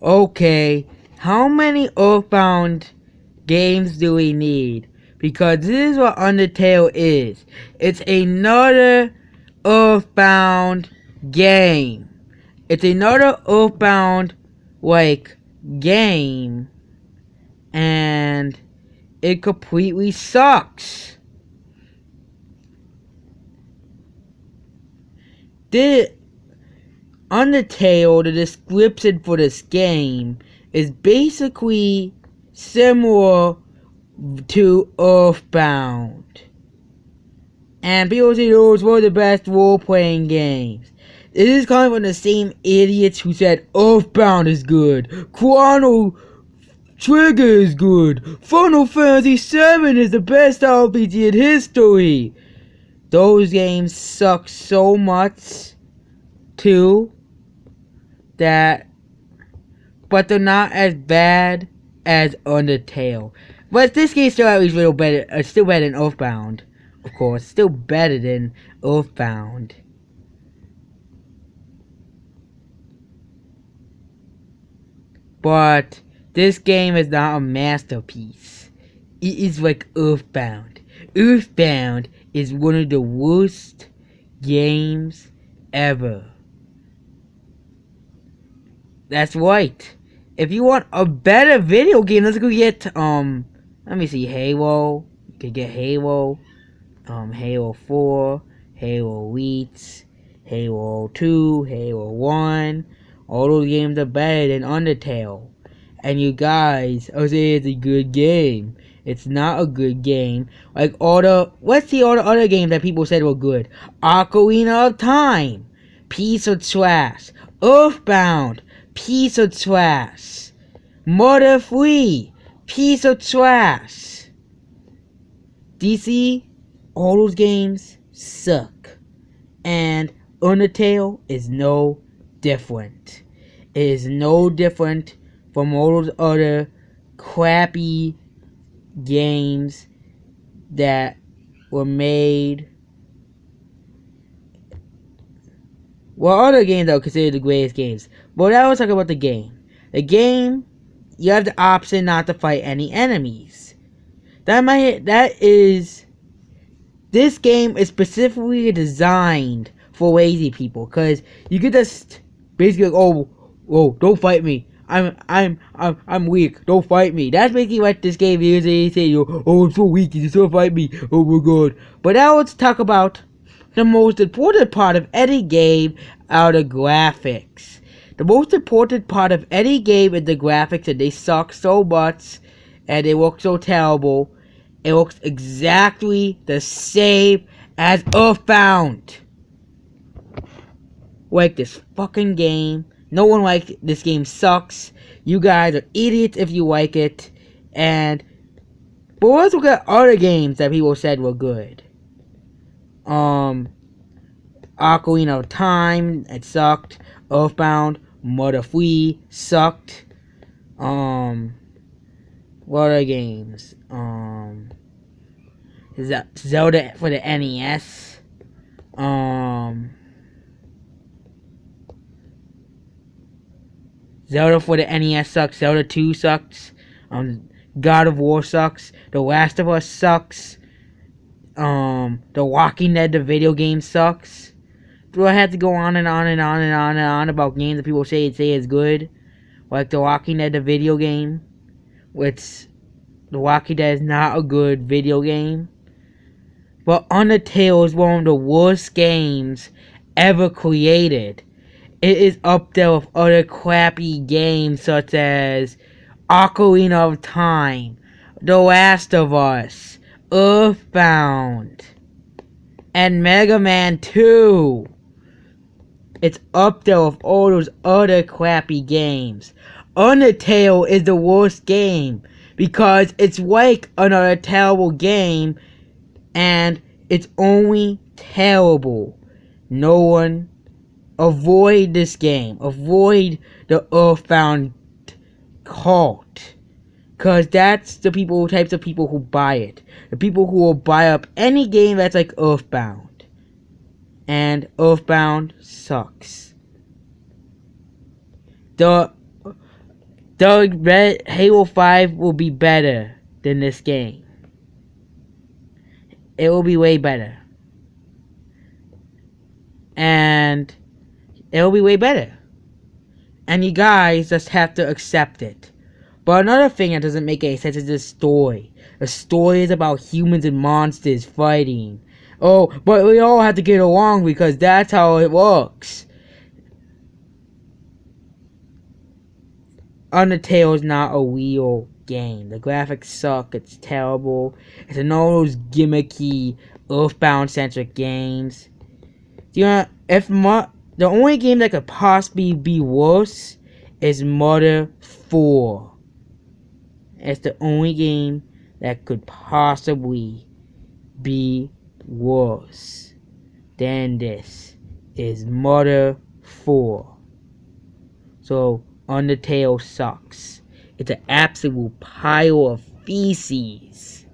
Okay, how many Earthbound games do we need? Because this is what Undertale is. It's another Earthbound game. It's another Earthbound, game. And it completely sucks. The Undertale, the description for this game, is basically similar to Earthbound. And people say those were the best role-playing games. This is coming from the same idiots who said Earthbound is good, Chrono Trigger is good, Final Fantasy VII is the best RPG in history. Those games suck so much, too, but they're not as bad as Undertale. But this game's still at least a little better, still better than Earthbound, of course, still better than Earthbound. But this game is not a masterpiece. It is like Earthbound. Earthbound is one of the worst games ever. That's right. If you want a better video game, let's go get, let me see, Halo. You can get Halo, Halo 4, Halo Reach, Halo 2, Halo 1. All those games are better than Undertale. And you guys are saying it's a good game. It's not a good game. Like let's see all the other games that people said were good. Ocarina of Time, piece of trash. Earthbound, piece of trash. Mother 3, piece of trash. DC, all those games suck. And Undertale is no different. It is no different from all those other crappy games that were made. Well, other games are considered the greatest games. But I was talking about the game. The game, you have the option not to fight any enemies. This game is specifically designed for lazy people, because you could just basically like, oh, don't fight me. I'm weak. Don't fight me. That's basically what this game is. They say, oh, I'm so weak. You just don't fight me. Oh my god. But now let's talk about the most important part of any game, are the graphics. The most important part of any game is the graphics, and they suck so much, and they look so terrible. It looks exactly the same as Earthbound. Like this fucking game. No one likes it. This game sucks. You guys are idiots if you like it. But let's look at other games that people said were good. Ocarina of Time, it sucked. Earthbound, Mother 3 sucked. What other games? Zelda for the NES. Zelda for the NES sucks. Zelda 2 sucks. God of War sucks. The Last of Us sucks. The Walking Dead, the video game, sucks. Do I have to go on and on and on and on and on about games that people say is good? Like The Walking Dead, the video game. Which, The Walking Dead is not a good video game. But Undertale is one of the worst games ever created. It is up there with other crappy games such as Ocarina of Time, The Last of Us, Earthbound, and Mega Man 2. It's up there with all those other crappy games. Undertale is the worst game because it's like another terrible game, and it's only terrible. No one avoid this game. Avoid the Earthbound cult. Because that's the types of people who buy it. The people who will buy up any game that's like Earthbound. And Earthbound sucks. The Halo 5 will be better than this game. It will be way better. And it will be way better. And you guys just have to accept it. But another thing that doesn't make any sense is the story. The story is about humans and monsters fighting. Oh, but we all have to get along because that's how it works. Undertale is not a real game. The graphics suck. It's terrible. It's one of those gimmicky, Earthbound-centric games. You know, the only game that could possibly be worse is Mother 4. It's the only game that could possibly be worse than this is Mother 4. So Undertale sucks. It's an absolute pile of feces.